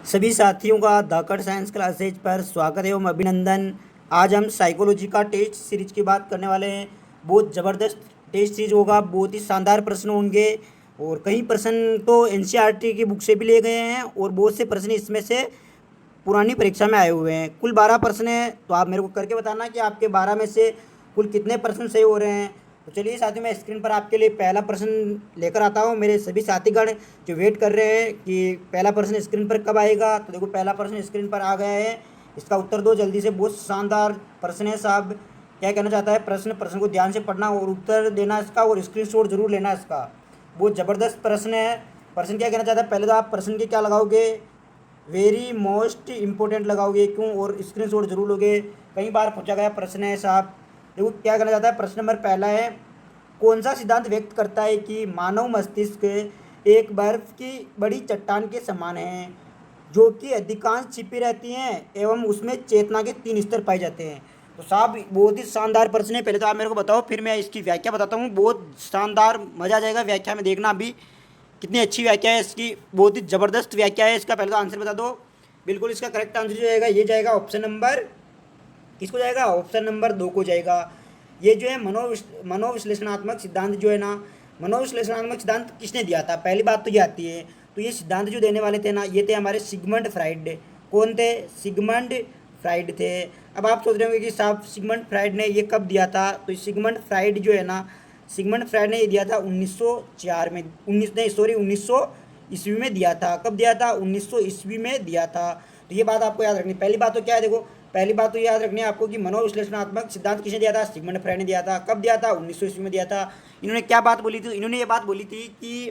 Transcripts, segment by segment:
सभी साथियों का धाकड़ साइंस क्लासेज पर स्वागत एवं अभिनंदन। आज हम साइकोलॉजी का टेस्ट सीरीज की बात करने वाले हैं। बहुत ज़बरदस्त टेस्ट सीरीज होगा, बहुत ही शानदार प्रश्न होंगे और कई प्रश्न तो एनसीईआरटी की बुक से भी लिए गए हैं और बहुत से प्रश्न इसमें से पुरानी परीक्षा में आए हुए हैं। कुल 12 प्रश्न हैं, तो आप मेरे को करके बताना कि आपके 12 में से कुल कितने प्रश्न सही हो रहे हैं। तो चलिए साथियों, मैं स्क्रीन पर आपके लिए पहला प्रश्न लेकर आता हूँ। मेरे सभी साथीगण जो वेट कर रहे हैं कि पहला प्रश्न स्क्रीन पर कब आएगा, तो देखो पहला प्रश्न स्क्रीन पर आ गया है। इसका उत्तर दो जल्दी से। बहुत शानदार प्रश्न है साहब। क्या कहना चाहता है प्रश्न को ध्यान से पढ़ना और उत्तर देना इसका, और स्क्रीनशॉट जरूर लेना इसका। बहुत ज़बरदस्त प्रश्न है। प्रश्न क्या कहना चाहता है, पहले तो आप प्रश्न के क्या लगाओगे, वेरी मोस्ट इम्पोर्टेंट लगाओगे क्यों, और स्क्रीनशॉट जरूर लोगे। कई बार पूछा गया प्रश्न है साहब। देखो क्या कहना चाहता है, प्रश्न नंबर पहला है, कौन सा सिद्धांत व्यक्त करता है कि मानव मस्तिष्क एक बर्फ की बड़ी चट्टान के समान है जो कि अधिकांश छिपी रहती हैं एवं उसमें चेतना के 3 स्तर पाए जाते हैं। तो साहब बहुत ही शानदार प्रश्न है। पहले तो आप मेरे को बताओ, फिर मैं इसकी व्याख्या बताता हूँ। बहुत शानदार, मज़ा आ जाएगा व्याख्या में, देखना अभी कितनी अच्छी व्याख्या है इसकी। बहुत ही ज़बरदस्त व्याख्या है इसका। पहले तो आंसर बता दो। बिल्कुल इसका करेक्ट आंसर जो जाएगा ये जाएगा ऑप्शन नंबर, किसको जाएगा, ऑप्शन नंबर 2 को जाएगा। ये जो है मनोविश्लेषणात्मक सिद्धांत जो है ना, मनोविश्लेषणात्मक सिद्धांत किसने दिया था, पहली बात तो ये आती है। तो ये सिद्धांत जो देने वाले थे ना, ये थे हमारे सिगमंड फ्राइड। कौन थे, सिगमंड फ्राइड थे। अब आप सोच रहे होंगे कि साहब सिगमंड फ्राइड ने ये कब दिया था, तो सिगमंड फ्राइड जो है ना, सिगमंड फ्राइड ने ये दिया था 1904 में, 1900 ईस्वी में दिया था। कब दिया था, 1900 ईस्वी में दिया था। तो ये बात आपको याद रखनी। पहली बात तो क्या है, देखो पहली बात तो याद रखनी है आपको कि मनोविश्लेषणात्मक सिद्धांत किसने दिया था, सिगमंड फ्राइड ने दिया था। कब दिया था, 1900 ईस्वी में दिया था। इन्होंने क्या बात बोली थी, इन्होंने ये बात बोली थी कि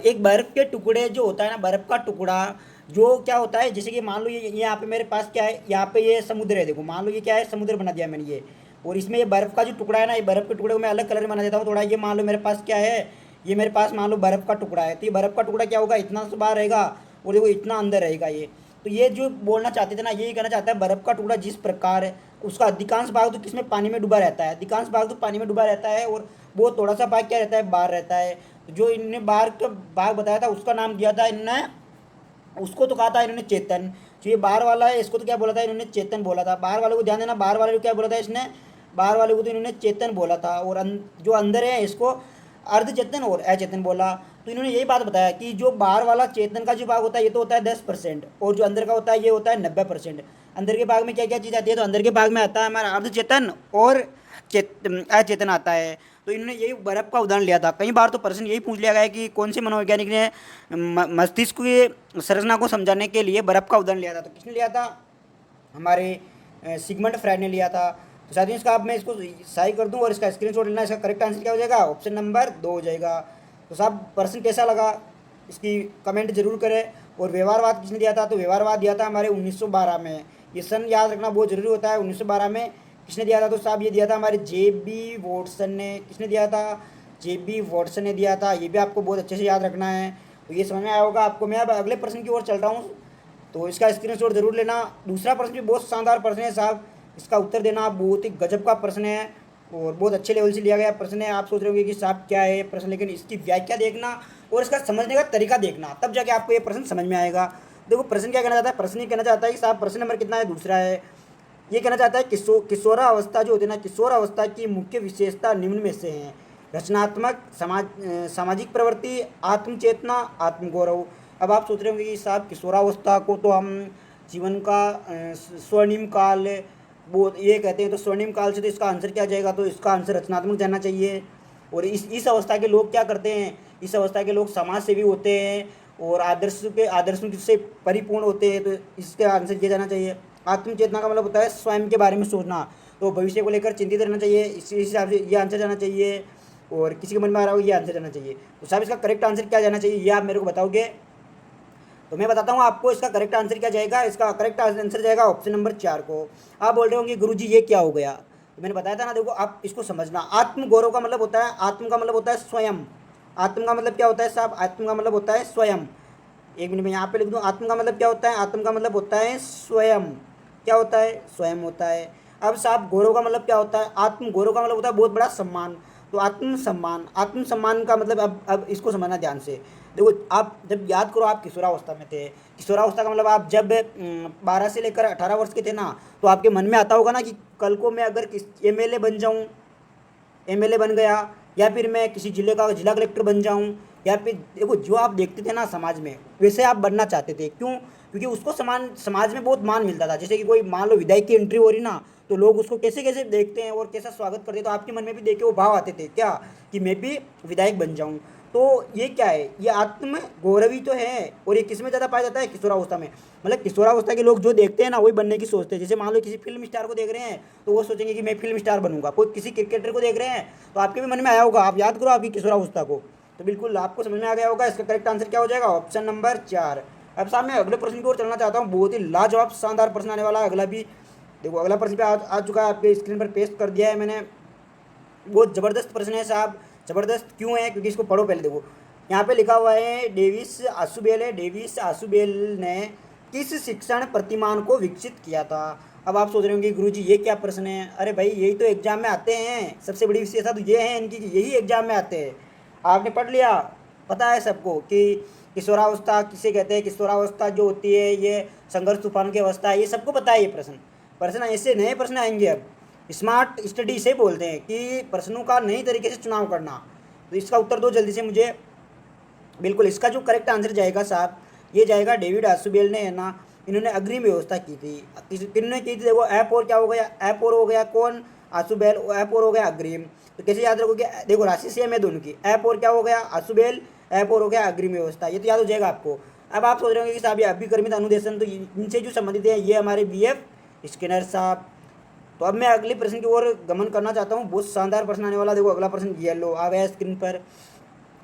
एक बर्फ़ के टुकड़े जो होता है ना, बर्फ़ का टुकड़ा जो क्या होता है, जैसे कि मान लो ये यहाँ पे मेरे पास क्या है, यहाँ पे ये समुद्र है। देखो मान लो ये क्या है, समुद्र बना दिया मैंने ये, और इसमें ये बर्फ़ का जो टुकड़ा है ना, ये बर्फ़ के टुकड़े को मैं अलग कलर में बना देता हूँ थोड़ा। ये मान लो मेरे पास क्या है, ये मेरे पास मान लो बर्फ़ का टुकड़ा है। तो ये बर्फ़ का टुकड़ा क्या होगा, इतना से बाहर रहेगा और देखो इतना अंदर रहेगा ये। तो ये जो बोलना चाहते थे ना, यही कहना चाहता है, बर्फ़ का टुकड़ा जिस प्रकार है उसका अधिकांश भाग तो किसमें, पानी में डूबा रहता है। अधिकांश भाग तो पानी में डूबा रहता है और वो थोड़ा सा भाग क्या रहता है, बाहर रहता है। तो जो इनने बाहर का भाग बताया था उसका नाम दिया था इनने, उसको तो कहा था इन्होंने चेतन। जो ये बाहर वाला है इसको तो क्या बोला था इन्होंने, चेतन बोला था। बाहर वाले को ध्यान देना, बाहर वाले को क्या बोला था इसने, बाहर वाले को तो इन्होंने चेतन बोला था, और जो अंदर है इसको अर्धचेतन और अचेतन बोला। तो इन्होंने यही बात बताया कि जो बाहर वाला चेतन का जो भाग होता है ये तो होता है 10%, और जो अंदर का होता है ये होता है 90%। अंदर के भाग में क्या क्या चीज़ आती है, तो अंदर के भाग में आता है हमारा अर्धचेतन और अचेतन आता है। तो इन्होंने यही बर्फ़ का उदाहरण लिया था। कई बार तो प्रश्न यही पूछ लिया गया है कि कौन से मनोवैज्ञानिक ने मस्तिष्क की संरचना को समझाने के लिए बर्फ़ का उदाहरण लिया था। तो किसने लिया था, हमारे सिगमंड फ्राइड ने लिया था। तो साथियों इसका अब मैं इसको सही कर दूं और इसका स्क्रीनशॉट लेना। इसका करेक्ट आंसर क्या हो जाएगा, ऑप्शन नंबर 2 हो जाएगा। तो साहब प्रश्न कैसा लगा इसकी कमेंट जरूर करें। और व्यवहारवाद किसने दिया था, तो व्यवहारवाद दिया था हमारे 1912 में। ये सन याद रखना बहुत जरूरी होता है। 1912 में किसने दिया था, तो साहब ये दिया था हमारे जे.बी. वॉटसन ने। किसने दिया था, जे.बी. वॉटसन ने दिया था। ये भी आपको बहुत अच्छे से याद रखना है। तो ये समझ में आया होगा आपको। मैं अब अगले प्रश्न की ओर चल रहा हूँ, तो इसका स्क्रीनशॉट जरूर लेना। दूसरा प्रश्न भी बहुत शानदार प्रश्न है साहब, इसका उत्तर देना बहुत ही गजब का प्रश्न है और बहुत अच्छे लेवल से लिया गया प्रश्न है। आप सोच रहे होंगे कि साहब क्या है प्रश्न, लेकिन इसकी व्याख्या देखना और इसका समझने का तरीका देखना, तब जाके आपको ये प्रश्न समझ में आएगा। देखो प्रश्न क्या कहना चाहता है, प्रश्न ये कहना चाहता है कि साहब प्रश्न नंबर कितना है, दूसरा है। ये कहना चाहता है किशोरावस्था जो होती है ना, किशोरावस्था की मुख्य विशेषता निम्न में से हैं, रचनात्मक, सामाजिक प्रवृत्ति, आत्मचेतना, आत्मगौरव। अब आप सोच रहे होंगे कि साहब किशोरावस्था को तो हम जीवन का स्वर्णिम काल वो ये कहते हैं, तो स्वर्णिम काल से तो इसका आंसर क्या जाएगा, तो इसका आंसर रचनात्मक जाना चाहिए। और इस अवस्था के लोग क्या करते हैं, इस अवस्था के लोग समाज सेवी होते हैं और आदर्शों से परिपूर्ण होते हैं। तो इसका आंसर ये जाना चाहिए। आत्मचेतना का मतलब होता है स्वयं के बारे में सोचना, तो भविष्य को लेकर चिंतित रहना चाहिए। इसी हिसाब से ये आंसर जाना चाहिए। और किसी के मन में आ रहा हो ये आंसर जाना चाहिए। तो साहब इसका करेक्ट आंसर क्या जाना चाहिए, ये आप मेरे को बताओगे। तो मैं बताता हूँ आपको इसका करेक्ट आंसर क्या जाएगा। इसका करेक्ट आंसर जाएगा ऑप्शन नंबर 4 को। आप बोल रहे होंगे गुरुजी ये क्या हो गया, तो मैंने बताया था ना, देखो आप इसको समझना। आत्मगौरव का मतलब होता है, आत्म का मतलब होता है स्वयं। आत्म का मतलब क्या होता है साहब, आत्म का मतलब होता है स्वयं। एक मिनट में यहाँ पे लिख दूँ, आत्म का मतलब क्या होता है, आत्म का मतलब होता है स्वयं। क्या होता है, स्वयं होता है। अब साहब गौरव का मतलब क्या होता है, आत्म गौरव का मतलब होता है बहुत बड़ा सम्मान। तो आत्म सम्मान, आत्म सम्मान का मतलब अब इसको समझना ध्यान से। देखो आप जब याद करो आप किशोरावस्था में थे, किशोरावस्था का मतलब आप जब 12 से लेकर 18 वर्ष के थे ना, तो आपके मन में आता होगा ना कि कल को मैं अगर किस एमएलए बन जाऊं, एमएलए बन गया, या फिर मैं किसी जिले का जिला कलेक्टर बन जाऊं, या फिर देखो जो आप देखते थे ना समाज में वैसे आप बनना चाहते थे। क्यों? क्योंकि उसको समाज में बहुत मान मिलता था। जैसे कि कोई मान लो विधायक की एंट्री हो रही ना, तो लोग उसको कैसे कैसे देखते हैं और कैसा स्वागत करते हैं, तो आपके मन में भी देख के वो भाव आते थे क्या, कि मैं भी विधायक बन जाऊं। तो ये क्या है, ये आत्म गौरवी तो है। और ये किस में ज़्यादा पाया जाता है? किशोरावस्था में। मतलब किशोरावस्था के लोग जो देखते हैं ना वही बनने की सोचते हैं। जैसे मान लो किसी फिल्म स्टार को देख रहे हैं तो वो सोचेंगे कि मैं फिल्म स्टार बनूंगा। कोई किसी क्रिकेटर को देख रहे हैं तो आपके भी मन में आया होगा, आप याद करो आपकी किशोरावस्था को, तो बिल्कुल आपको समझ में आ गया होगा। इसका करेक्ट आंसर क्या हो जाएगा? Option number 4। अब साहब मैं अगले प्रश्न की ओर चलना चाहता हूँ। बहुत ही लाजवाब शानदार प्रश्न आने वाला है अगला भी। देखो अगला प्रश्न पे आ चुका है, आपके स्क्रीन पर पेस्ट कर दिया है मैंने। बहुत ज़बरदस्त प्रश्न है साहब। ज़बरदस्त क्यों है? क्योंकि इसको पढ़ो पहले। देखो यहाँ पे लिखा हुआ है डेविस आसुबेल है। डेविस आसुबेल ने किस शिक्षण प्रतिमान को विकसित किया था? अब आप सोच रहे होंगे गुरुजी ये क्या प्रश्न है? अरे भाई यही तो एग्जाम में आते हैं। सबसे बड़ी विशेषता तो ये है इनकी कि यही एग्जाम में आते हैं। आपने पढ़ लिया, पता है सबको कि किशोरावस्था किसे कहते हैं। किशोरावस्था जो होती है ये संघर्ष तूफान की अवस्था है, ये सबको पता है। ये प्रश्न प्रश्न ऐसे नए प्रश्न आएंगे अब। स्मार्ट स्टडी से बोलते हैं कि प्रश्नों का नई तरीके से चुनाव करना। तो इसका उत्तर दो जल्दी से मुझे। बिल्कुल इसका जो करेक्ट आंसर जाएगा साहब, ये जाएगा डेविड आसुबेल ने, है ना। इन्होंने अग्रिम व्यवस्था की थी। किन्होंने की थी? देखो ऐप और क्या हो गया? ऐप और हो गया कौन? आसुबेल। ऐप और हो गया अग्रिम। तो कैसे याद रखोगे? देखो राशि सेम है दोनों की। ऐप और क्या हो गया? आसुबेल। ऐप और हो गया अग्रिम व्यवस्था। ये तो याद हो जाएगा आपको। अब आप सोच रहे होंगे कि साहब ये अभिकर्मित अनुदेशन तो इनसे जो संबंधित है, ये हमारे BF स्किनर साहब। तो अब मैं अगले प्रश्न की ओर गमन करना चाहता हूँ। बहुत शानदार प्रश्न आने वाला। देखो अगला प्रश्न येलो आ गया स्क्रीन पर।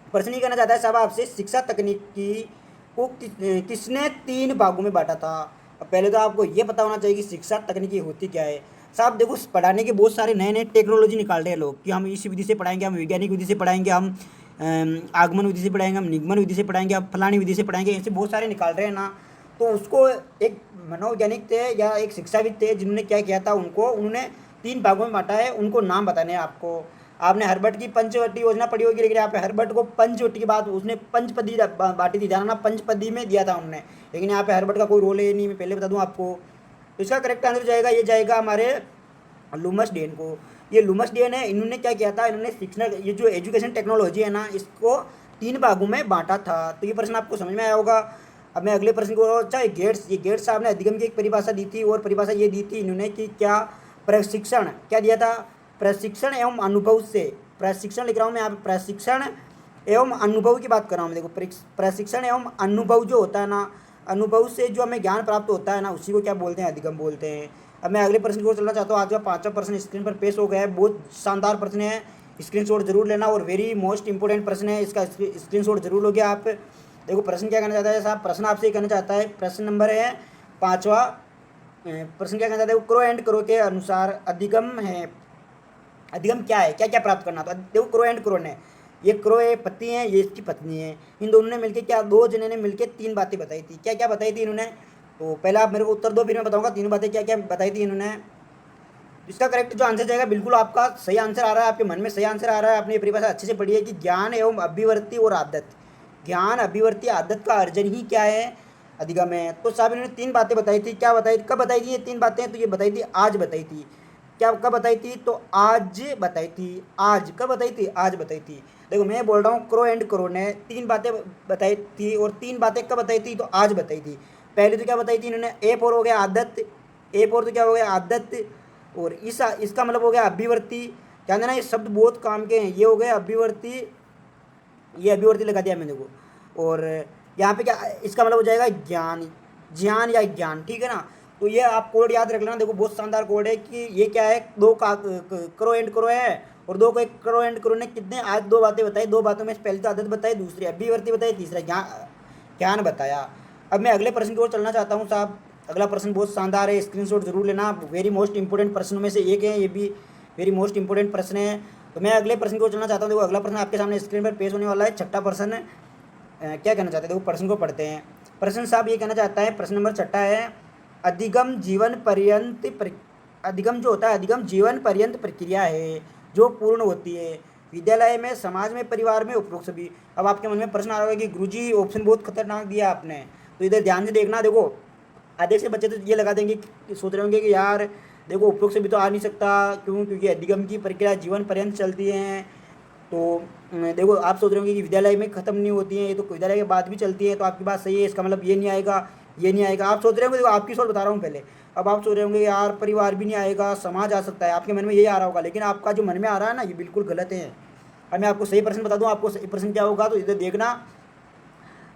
प्रश्न ये कहना चाहता है साहब आपसे, शिक्षा तकनीकी को किसने 3 भागों में बांटा था? अब पहले तो आपको ये पता होना चाहिए कि शिक्षा तकनीकी होती क्या है। साहब देखो पढ़ाने के बहुत सारे नए नए टेक्नोलॉजी निकाल रहे हैं लोग, कि हम इस विधि से पढ़ाएंगे, हम वैज्ञानिक विधि से पढ़ाएंगे, हम आगमन विधि से पढ़ाएंगे, हम निगमन विधि से पढ़ाएंगे, हम फलानी विधि से पढ़ाएंगे। ऐसे बहुत सारे निकाल रहे हैं ना। तो उसको एक मनोवैज्ञानिक थे या एक शिक्षाविद थे जिन्होंने क्या किया था, उन्होंने 3 भागों में बांटा है। उनको नाम बताने हैं आपको। आपने हर्बर्ट की पंचवटी योजना पढ़ी होगी, लेकिन यहाँ पे हर्बर्ट को पंचवटी के बाद उसने पंचपदी बांटी थी, ध्यान रखना पंचपदी में दिया था उन्होंने। लेकिन यहाँ पे हर्बर्ट का कोई रोल है नहीं, मैं पहले बता दूँ आपको। तो इसका करेक्ट आंसर जाएगा, ये जाएगा हमारे लुमस डेन को। ये लुमस डेन है, इन्होंने क्या किया था, इन्होंने शिक्षण ये जो एजुकेशन टेक्नोलॉजी है ना, इसको 3 भागों में बांटा था। तो ये प्रश्न आपको समझ में आया होगा। अब मैं अगले प्रश्न को, अच्छा ये गेट्स साहब ने अधिगम की एक परिभाषा दी थी, और परिभाषा ये दी थी इन्होंने कि क्या प्रशिक्षण क्या दिया था? प्रशिक्षण एवं अनुभव से, प्रशिक्षण लिख रहा हूँ मैं यहाँ पे, प्रशिक्षण एवं अनुभव की बात कर रहा हूँ मैं। देखो प्रशिक्षण एवं अनुभव जो होता है ना, अनुभव से जो हमें ज्ञान प्राप्त होता है ना, उसी को क्या बोलते हैं? अधिगम बोलते हैं। अब मैं अगले प्रश्न की ओर चलना चाहता हूँ। आज का 5वां प्रश्न स्क्रीन पर पेश हो गया है। बहुत शानदार प्रश्न है, स्क्रीनशॉट जरूर लेना, और वेरी मोस्ट इंपॉर्टेंट प्रश्न है, इसका स्क्रीनशॉट जरूर लोगे आप। देखो प्रश्न क्या कहना चाहता है साहब, प्रश्न आपसे कहना चाहता है, प्रश्न नंबर है 5वां। प्रश्न क्या कहना चाहता है? क्रो एंड क्रो के अनुसार अधिगम है। अधिगम क्या है? क्या क्या प्राप्त करना? तो देखो क्रो एंड क्रो ने, ये क्रो ये पति है, ये इसकी पत्नी है। इन दोनों ने मिलकर क्या, 2 जने ने मिलकर 3 बातें बताई थी। क्या क्या बताई थी इन्होंने? तो पहले आप मेरे को उत्तर दो, फिर मैं बताऊंगा 3 बातें क्या क्या बताई थी इन्होंने। इसका करेक्ट जो आंसर जाएगा, बिल्कुल आपका सही आंसर आ रहा है, आपके मन में सही आंसर आ रहा है। आपने ये परिभाषा अच्छे से पढ़ी है कि ज्ञान एवं अभिवृत्ति और आदत, ज्ञान अभिवृत्ति आदत का अर्जन ही क्या है? अधिगम है। तो साहब इन्होंने 3 बातें बताई थी। क्या बताई थी? कब बताई थी ये 3 बातें? तो ये बताई थी आज बताई थी। क्या कब बताई थी? तो आज बताई थी। आज कब बताई थी? आज बताई थी। देखो मैं बोल रहा हूँ क्रो एंड क्रो ने 3 बातें बताई थी, और 3 बातें कब बताई थी? तो आज बताई थी। पहले तो क्या बताई थी इन्होंने? ए फॉर हो गया आदत, ए फॉर तो क्या हो गया? आदत। और इसका मतलब हो गया अभिवर्ती। क्या ना, ये शब्द बहुत काम के हैं। ये हो गया अभिवर्ती, ये अभिवर्ती लगा दिया मैंने को। और यहाँ पे क्या इसका मतलब हो जाएगा? ज्ञान, ज्ञान या ज्ञान, ठीक है ना। तो ये आप कोड याद रख लेना। देखो बहुत शानदार कोड है कि ये क्या है, 2 का क्रो एंड क्रो है, और 2 को क्रो एंड क्रो ने कितने आज 2 बातें बताई। 2 बातों में पहली तो आदत बताई, दूसरी अभिवर्ती बताई, तीसरा ज्ञान बताया। अब मैं अगले प्रश्न की ओर चलना चाहता हूँ साहब। अगला प्रश्न बहुत शानदार है, स्क्रीनशॉट जरूर लेना। वेरी मोस्ट इंपॉर्टेंट प्रश्नों में से एक है ये भी, वेरी मोस्ट इंपॉर्टेंट प्रश्न है। तो मैं अगले प्रश्न की ओर चलना चाहता हूँ। देखो अगला प्रश्न आपके सामने स्क्रीन पर पेश होने वाला है, 6ठा प्रश्न। क्या कहना चाहते हैं? देखो प्रश्न को पढ़ते हैं। प्रश्न साहब ये कहना चाहता है, प्रश्न नंबर 6 है, अधिगम जीवन पर्यंत अधिगम जो होता है, अधिगम जीवन पर्यंत प्रक्रिया है जो पूर्ण होती है। विद्यालय में, समाज में, परिवार में, उपरोक्त सभी। अब आपके मन में प्रश्न आ रहा होगा कि गुरुजी ऑप्शन बहुत खतरनाक दिया आपने, तो इधर ध्यान से देखना। देखो आधे से बच्चे तो ये लगा देंगे कि सोच रहे होंगे कि यार देखो उपरोक्त सभी तो आ नहीं सकता, क्यों? क्योंकि अधिगम की प्रक्रिया जीवन पर्यंत चलती है। तो देखो आप सोच रहे होंगे कि विद्यालय में ख़त्म नहीं होती हैं, ये तो विद्यालय के बाद भी चलती है, तो आपकी बात सही है, इसका मतलब ये नहीं आएगा, ये नहीं आएगा। आप सोच रहे होंगे, देखो आपकी सोच बता रहा हूँ पहले। अब आप सोच रहे होंगे यार परिवार भी नहीं आएगा, समाज आ सकता है, आपके मन में यही आ रहा होगा, लेकिन आपका जो मन में आ रहा है ना ये बिल्कुल गलत है। अब मैं आपको सही प्रश्न बता दूँ, आपको सही प्रश्न क्या होगा, तो इधर देखना।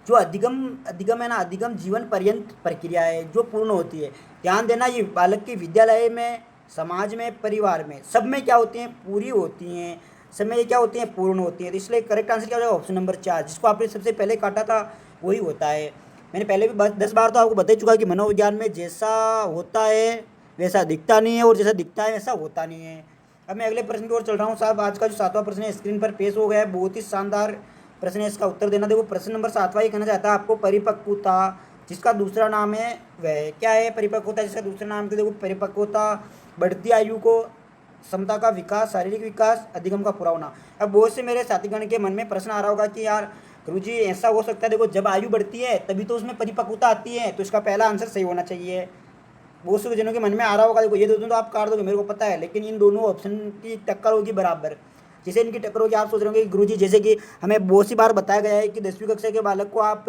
जो अधिगम अधिगम है ना, अधिगम जीवन पर्यंत प्रक्रिया है जो पूर्ण होती है। ध्यान देना, ये बालक के विद्यालय में, समाज में, परिवार में, सब में क्या होती हैं? पूरी होती हैं। सब में ये क्या होती हैं? पूर्ण होती हैं। तो इसलिए करेक्ट आंसर क्या हो जाएगा? ऑप्शन नंबर 4, जिसको आपने सबसे पहले काटा था वही होता है। मैंने पहले भी 10 बार तो आपको बता ही चुका कि मनोविज्ञान में जैसा होता है वैसा दिखता नहीं है, और जैसा दिखता है वैसा होता नहीं है। अब मैं अगले प्रश्न की ओर चल रहा हूँ साहब। आज का जो 7वां प्रश्न है स्क्रीन पर पेश हो गया है, बहुत ही शानदार प्रश्न है, इसका उत्तर देना। देखो प्रश्न नंबर 7वां ये कहना चाहता है आपको परिपक्वता जिसका दूसरा नाम है वह क्या है? परिपक्वता जिसका दूसरा नाम है, तो देखो परिपक्वता बढ़ती आयु को, क्षमता का विकास, शारीरिक विकास, अधिगम का पूरा होना। अब बहुत से मेरे साथीगण के मन में प्रश्न आ रहा होगा कि यार गुरुजी ऐसा हो सकता है, देखो जब आयु बढ़ती है तभी तो उसमें परिपक्वता आती है, तो इसका पहला आंसर सही होना चाहिए। बहुत से जनों के मन में आ रहा होगा, देखो ये दोनों तो आप काट दोगे मेरे को पता है, लेकिन इन दोनों ऑप्शन की टक्कर होगी बराबर। जैसे इनकी टक्कर होगी, आप सोच रहे होंगे कि गुरुजी जैसे कि हमें बहुत सी बार बताया गया है कि 10वीं कक्षा के बालक को आप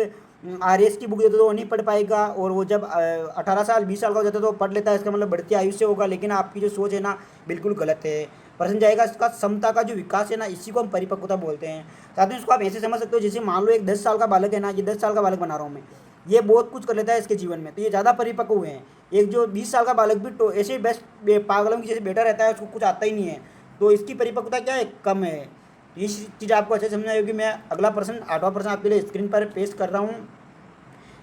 RS की बुक देते तो वो नहीं पढ़ पाएगा, और वो जब 18 साल 20 साल का हो जाता है तो वो पढ़ लेता है, इसका मतलब बढ़ती आयु से होगा। लेकिन आपकी जो सोच है ना बिल्कुल गलत है। प्रश्न जाएगा इसका क्षमता का जो विकास है ना, इसी को हम परिपक्वता बोलते हैं। साथ में इसको आप ऐसे समझ सकते हो, जैसे मान लो एक 10 साल का बालक है ना, ये 10 साल का बालक बना रहा हूँ मैं, ये बहुत कुछ कर लेता है इसके जीवन में, तो ये ज़्यादा परिपक्व हुए हैं। एक जो 20 साल का बालक भी तो ऐसे बेस्ट पागलों की जैसे बैठा रहता है, उसको कुछ आता ही नहीं है, तो इसकी परिपक्वता क्या है? कम है। तो इस चीज़ आपको अच्छे समझना होगी। मैं अगला प्रश्न 8वां प्रश्न आपके लिए स्क्रीन पर पेश कर रहा हूँ।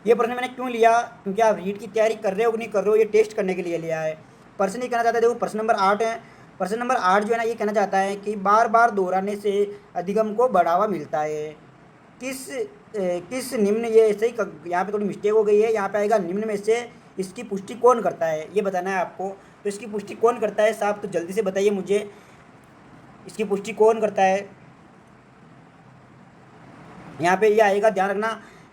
ये प्रश्न मैंने क्यों लिया? क्योंकि आप रीट की तैयारी कर रहे हो कि नहीं कर रहे हो, ये टेस्ट करने के लिए लिया है। प्रश्न ये कहना चाहता है, देखो प्रश्न नंबर 8 है। प्रश्न नंबर 8 जो है ना ये कहना चाहता है कि बार बार दोहराने से अधिगम को बढ़ावा मिलता है। किस निम्न, ये ऐसे ही यहाँ पे थोड़ी मिस्टेक हो गई है, यहाँ पे आएगा निम्न में से इसकी पुष्टि कौन करता है, ये बताना है आपको। तो इसकी पुष्टि कौन करता है साहब? तो जल्दी से बताइए मुझे, इसकी पुष्टि कौन करता है? यहाँ पे ये आएगा, ध्यान रखना,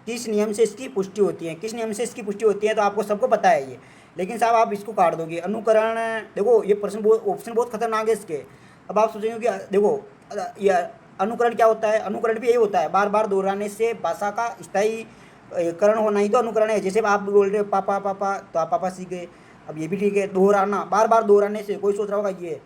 किस नियम से इसकी पुष्टि होती है, किस नियम से इसकी पुष्टि होती है, तो आपको सबको पता है ये, लेकिन साहब आप इसको काट दोगे। अनुकरण, देखो ये प्रश्न बहुत, ऑप्शन बहुत खतरनाक है इसके। अब आप सोचेंगे कि देखो ये अनुकरण क्या होता है? अनुकरण भी यही होता है, बार बार दोहराने से भाषा का स्थायी करण होना ही तो अनुकरण है। जैसे आप बोल रहे हो पापा पापा, तो आप पापा सीख गए। अब ये भी ठीक है, दोहराना, बार बार दोहराने से, कोई सोच रहा होगा ये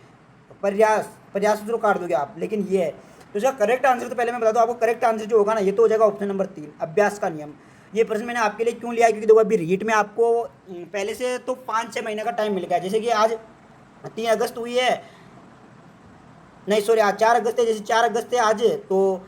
प्रयास, प्रयास तो काट दोगे आप, लेकिन ये है। तो इसका करेक्ट आंसर, तो पहले मैं बता दूं आपको, करेक्ट आंसर जो होगा ना ये तो हो जाएगा ऑप्शन नंबर 3, अभ्यास का नियम। ये प्रश्न मैंने आपके लिए क्यों लिया? क्योंकि देखो अभी रीट में आपको पहले से तो 5-6 महीने का टाइम मिल गया। जैसे कि आज 3 अगस्त हुई है, नहीं सॉरी आज 4 अगस्त है, जैसे 4 अगस्त है आज, तो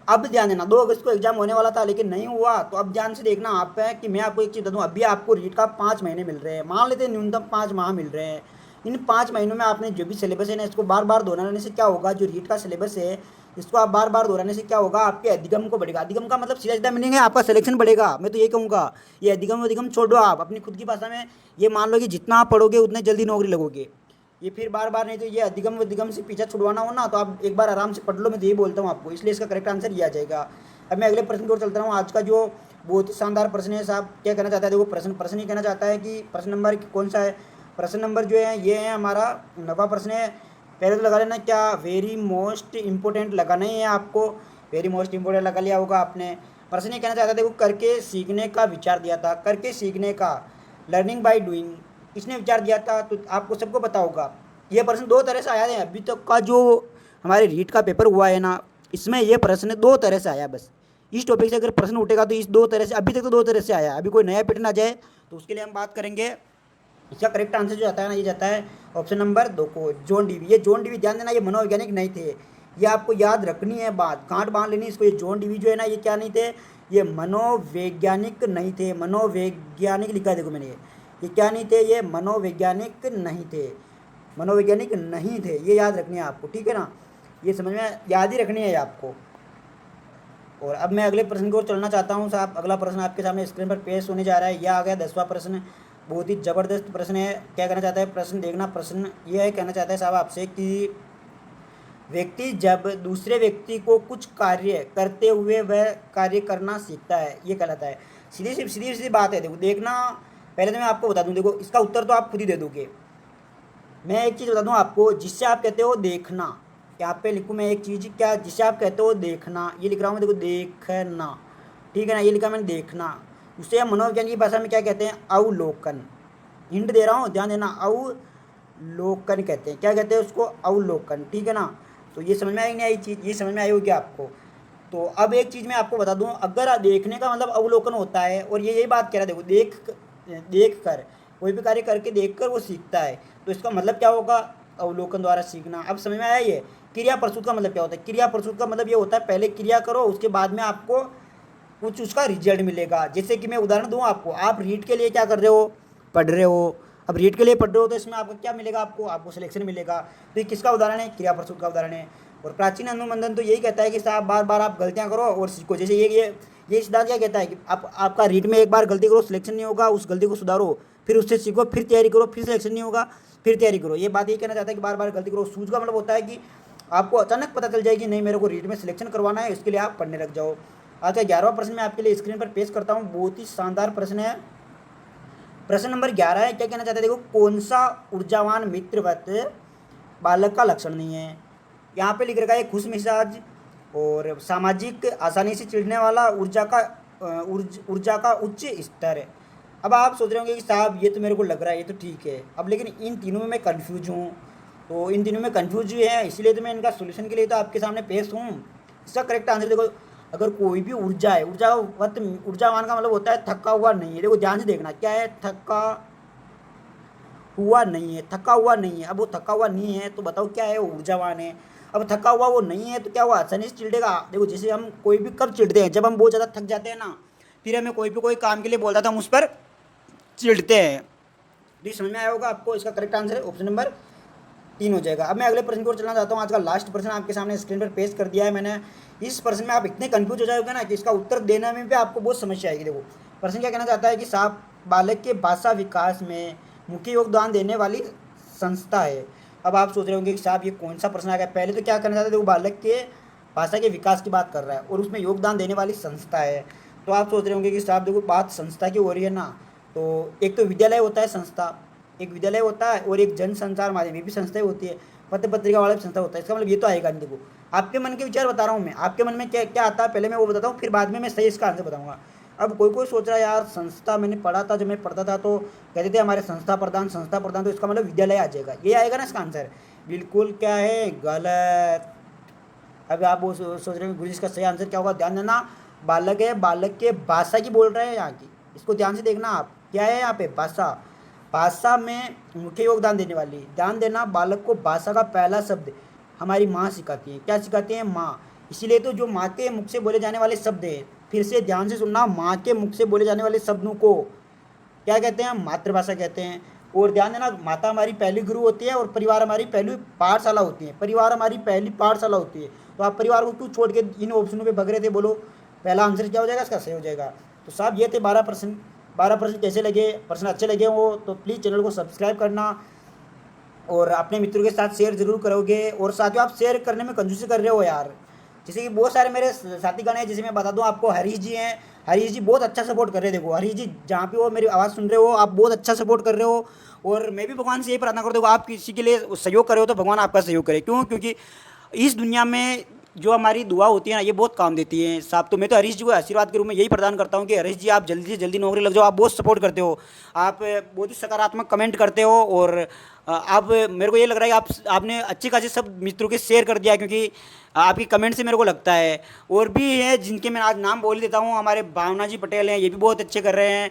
अब ध्यान देना 2 अगस्त को एग्जाम होने वाला था लेकिन नहीं हुआ, तो अब ध्यान से देखना आप है कि मैं आपको एक चीज़ बता दूँ, अभी आपको रीट का 5 महीने मिल रहे हैं, मान लेते हैं न्यूनतम 5 माह मिल रहे हैं। इन 5 महीनों में आपने जो भी सिलेबस है ना, इसको बार बार दोहराने से क्या होगा, जो रीट का सिलेबस है इसको आप बार बार दोहराने से क्या होगा, आपके अधिगम को बढ़ेगा। अधिगम का मतलब सीधा सीधा मीनिंग है आपका सिलेक्शन बढ़ेगा। मैं तो ये कहूँगा, ये अधिगम छोड़ो, आप अपनी खुद की भाषा में ये मान लो कि जितना आप पढ़ोगे उतने जल्दी नौकरी लगोगे। ये फिर बार बार नहीं, तो ये अधिगम से पीछा छुड़वाना हो ना, तो आप एक बार आराम से पढ़ लो, मैं तो यही बोलता हूँ आपको। इसलिए इसका करेक्ट आंसर ये आ जाएगा। अब मैं अगले प्रश्न की ओर चलता हूँ। आज का जो बहुत ही शानदार प्रश्न है साहब, क्या कहना चाहता है? देखो प्रश्न ये कहना चाहता है कि प्रश्न नंबर कौन सा है? प्रश्न नंबर जो है ये है हमारा 9वां प्रश्न है। पहले तो लगा लेना, क्या वेरी मोस्ट इंपॉर्टेंट लगाना ही है आपको, वेरी मोस्ट इंपॉर्टेंट लगा लिया होगा आपने। प्रश्न ये कहना चाहता है, देखो करके सीखने का विचार दिया था, करके सीखने का, लर्निंग बाय डूइंग, किसने विचार दिया था? तो आपको सबको पता होगा। ये प्रश्न 2 तरह से आया है अभी तक का जो हमारे रीट का पेपर हुआ है ना, इसमें ये प्रश्न 2 तरह से आया। बस इस टॉपिक से अगर प्रश्न उठेगा तो इस 2 तरह से, अभी तक तो 2 तरह से आया, अभी कोई नया पैटर्न आ जाए तो उसके लिए हम बात करेंगे। इसका करेक्ट आंसर जो जाता है ना, ये जाता है ऑप्शन नंबर 2 को, जॉन डीवी। ये जॉन डीवी, ध्यान देना, ये मनोवैज्ञानिक नहीं थे, ये आपको याद रखनी है बात, गांठ बांध लेनी इसको। ये जॉन डीवी जो है ना, ये क्या नहीं थे? ये मनोवैज्ञानिक नहीं थे। मनोवैज्ञानिक लिखा है देखो मैंने, ये क्या नहीं थे? ये मनोवैज्ञानिक नहीं थे, मनोवैज्ञानिक नहीं थे, ये याद रखनी है आपको, ठीक है ना? ये समझ में याद ही रखनी है आपको। और अब मैं अगले प्रश्न की ओर चलना चाहता हूँ साहब। अगला प्रश्न आपके सामने स्क्रीन पर पेश होने जा रहा है, यह आ गया 10वां प्रश्न। बहुत ही ज़बरदस्त प्रश्न है। क्या कहना चाहता है प्रश्न? देखना, प्रश्न ये है, कहना चाहता है साहब आपसे कि व्यक्ति जब दूसरे व्यक्ति को कुछ कार्य करते हुए वह कार्य करना सीखता है, ये कहलाता है। सीधी सीधी बात है, देखो देखना। पहले तो मैं आपको बता दूं, देखो इसका उत्तर तो आप खुद ही दे दोगे। मैं एक चीज़ बता दूं आपको, जिससे आप कहते हो देखना, यहाँ पे लिखूँ मैं एक चीज़, क्या जिससे आप कहते हो देखना, ये लिख रहा हूँ मैं, देखो देखना, ठीक है ना, ये लिखा मैंने देखना। उसे हम मनोविज्ञान की भाषा में क्या कहते हैं, अवलोकन। हिंट दे रहा हूँ, ध्यान देना, अवलोकन कहते हैं। क्या कहते हैं उसको, अवलोकन, ठीक है ना। तो ये समझ में आई नहीं आई चीज़, ये समझ में आई होगी आपको। तो अब एक चीज़ मैं आपको बता दूं, अगर देखने का मतलब अवलोकन होता है, और ये यही बात कह रहा है, देखो देख कर, कोई भी कार्य करके देख कर वो सीखता है, तो इसका मतलब क्या होगा, अवलोकन द्वारा सीखना। अब समझ में आया ये। क्रिया प्रस्तुत का मतलब क्या होता है, क्रिया प्रस्तुत का मतलब ये होता है पहले क्रिया करो, उसके बाद में आपको कुछ उसका रिजल्ट मिलेगा। जैसे कि मैं उदाहरण दूं आपको, आप रीड के लिए क्या कर रहे हो, पढ़ रहे हो। अब रीड के लिए पढ़ रहे हो तो इसमें आपको क्या मिलेगा, आपको सिलेक्शन मिलेगा। तो ये किसका उदाहरण है, क्रिया प्रस्तुत का उदाहरण है। और प्राचीन अनुबंधन तो यही कहता है कि साहब बार बार आप गलतियां करो और सीखो। जैसे ये सिद्धांत क्या कहता है कि आपका रीड में एक बार गलती करो, सिलेक्शन नहीं होगा, उस गलती को सुधारो, फिर उससे सीखो, फिर तैयारी करो, फिर सिलेक्शन नहीं होगा, फिर तैयारी करो। ये बात ये कहना चाहता है कि बार बार गलती करो। सूझ का मतलब होता है कि आपको अचानक पता चल जाएगी नहीं मेरे को रीड में सिलेक्शन करवाना है, इसके लिए आप पढ़ने लग जाओ। आज का 11वां प्रश्न मैं आपके लिए स्क्रीन पर पेश करता हूँ, बहुत ही शानदार प्रश्न है। प्रश्न नंबर 11 है, क्या कहना चाहते हैं, देखो कौन सा ऊर्जावान मित्रवत बालक का लक्षण नहीं है। यहाँ पे लिख रखा है खुश मिजाज और सामाजिक, आसानी से चिढ़ने वाला, ऊर्जा का उच्च स्तर है। अब आप सोच रहे होंगे कि साहब ये तो मेरे को लग रहा है, ये तो ठीक है। अब लेकिन इन तीनों में मैं कंफ्यूज हूँ, तो इन तीनों में कंफ्यूज ही है, इसलिए तो मैं इनका सोल्यूशन के लिए तो आपके सामने पेश हूँ। इसका करेक्ट आंसर देखो, अगर कोई भी ऊर्जा है, ऊर्जावान का मतलब होता है थका हुआ नहीं है। देखो ध्यान से देखना, क्या है, थका हुआ नहीं है, थका हुआ नहीं है। अब वो थका हुआ नहीं है तो बताओ क्या है, वो ऊर्जावान है। अब थका हुआ वो नहीं है तो क्या हुआ, आसानी से चिढ़ेगा। देखो जैसे हम कोई भी कब चिढ़ते हैं, जब हम बहुत ज़्यादा थक जाते हैं ना, फिर हमें कोई भी कोई काम के लिए बोलता था, हम उस पर चिढ़ते हैं। तो ये समझ में आया होगा आपको। इसका करेक्ट आंसर है ऑप्शन नंबर 3 हो जाएगा। अब मैं अगले प्रश्न की ओर चलना चाहता हूँ। आज का लास्ट प्रश्न आपके सामने स्क्रीन पर पेश कर दिया है मैंने। इस प्रश्न में आप इतने कंफ्यूज हो जाओगे ना कि इसका उत्तर देने में भी आपको बहुत समस्या आएगी। देखो प्रश्न क्या कहना चाहता है कि साहब बालक के भाषा विकास में मुख्य योगदान देने वाली संस्था है। अब आप सोच रहे होंगे कि साहब ये कौन सा प्रश्न आ गया। पहले तो क्या करना चाहता है, देखो बालक के भाषा के विकास की बात कर रहा है और उसमें योगदान देने वाली संस्था है। तो आप सोच रहे होंगे कि साहब देखो बात संस्था की हो रही है ना, तो एक तो विद्यालय होता है संस्था, एक विद्यालय होता है, और एक जन संचार माध्यम, ये भी संस्थाएं होती है, पत्र पत्रिका वाला भी संस्था होता है। इसका मतलब ये तो आएगा नहीं। देखो आपके मन के विचार बता रहा हूँ मैं, आपके मन में क्या क्या आता है पहले मैं वो बताता हूँ, फिर बाद में मैं सही इसका आंसर बताऊँगा। अब कोई सोच रहा है यार संस्था, मैंने पढ़ा था, जब मैं पढ़ता था तो कहते थे हमारे संस्था प्रधान, तो इसका मतलब विद्यालय आ जाएगा, ये आएगा ना इसका आंसर। बिल्कुल क्या है, गलत। अब आप वो सोच रहे हैं गुरु जी इसका सही आंसर क्या होगा, ध्यान देना। बालक है, बालक के भाषा की बोल रहे हैं यहाँ की, इसको ध्यान से देखना आप, क्या है यहाँ पे, भाषा। भाषा में मुख्य योगदान देने वाली, ध्यान देना, बालक को भाषा का पहला शब्द हमारी माँ सिखाती है। क्या सिखाती है, माँ। इसीलिए तो जो माँ के मुख से बोले जाने वाले शब्द हैं, फिर से ध्यान से सुनना, माँ के मुख से बोले जाने वाले शब्दों को क्या कहते हैं, मातृभाषा कहते हैं। और ध्यान देना, माता हमारी पहली गुरु होती है और परिवार हमारी पहली पाठशाला होती है। परिवार हमारी पहली पाठशाला होती है। तो आप परिवार को क्यों छोड़ के इन ऑप्शनों पे भग रहे थे, बोलो। पहला आंसर क्या हो जाएगा इसका, सही हो जाएगा। तो साहब ये थे 12 प्रश्न। 12 प्रश्न कैसे लगे, प्रश्न अच्छे लगे हो तो प्लीज़ चैनल को सब्सक्राइब करना और अपने मित्रों के साथ शेयर जरूर करोगे। और साथियों आप शेयर करने में कंजूसी कर रहे हो यार। जैसे कि बहुत सारे मेरे साथीगण हैं, जैसे मैं बता दूं आपको, हरीश जी हैं। हरीश जी बहुत अच्छा सपोर्ट कर रहे हैं। देखो हरीश जी जहाँ पे वो मेरी आवाज़ सुन रहे हो, आप बहुत अच्छा सपोर्ट कर रहे हो। और मैं भी भगवान से यही प्रार्थना करता हूँ, आप किसी के लिए सहयोग कर रहे हो तो भगवान आपका सहयोग करे। क्यों, क्योंकि इस दुनिया में जो हमारी दुआ होती है ना, ये बहुत काम देती है साहब। तो मैं तो हरीश जी को आशीर्वाद के रूप में यही प्रदान करता हूँ कि हरीश जी आप जल्दी से जल्दी नौकरी लग जाओ। आप बहुत सपोर्ट करते हो, आप बहुत ही सकारात्मक कमेंट करते हो। और आप, मेरे को ये लग रहा है कि आपने अच्छी खासी सब मित्रों के शेयर कर दिया, क्योंकि आपकी कमेंट से मेरे को लगता है। और भी है जिनके मैं आज नाम बोल देता हूँ, हमारे भावना जी पटेल हैं, ये भी बहुत अच्छे कर रहे हैं।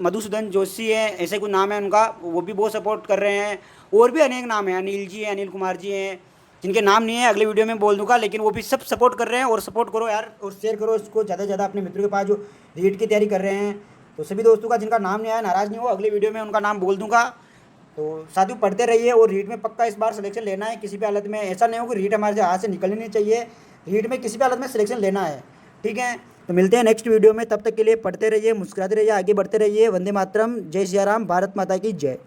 मधुसूदन जोशी हैं, ऐसे कोई नाम है उनका, वो भी बहुत सपोर्ट कर रहे हैं। और भी अनेक नाम हैं, अनिल जी हैं, अनिल कुमार जी हैं, जिनके नाम नहीं है अगले वीडियो में बोल दूंगा, लेकिन वो भी सब सपोर्ट कर रहे हैं। और सपोर्ट करो यार, और शेयर करो इसको ज़्यादा से ज़्यादा अपने मित्रों के पास जो रीट की तैयारी कर रहे हैं। तो सभी दोस्तों का जिनका नाम नहीं आया, नाराज़ नहीं हो, अगले वीडियो में उनका नाम बोल दूंगा। तो साथियों पढ़ते रहिए, और रीट में पक्का इस बार सिलेक्शन लेना है। किसी भी हालत में ऐसा नहीं हो कि रीट हमारे हाथ से निकलनी नहीं चाहिए, रीट में किसी भी हालत में सिलेक्शन लेना है, ठीक है। तो मिलते हैं नेक्स्ट वीडियो में, तब तक के लिए पढ़ते रहिए, मुस्कुराते रहिए, आगे बढ़ते रहिए। वंदे मातरम, जय सिया राम, भारत माता की जय।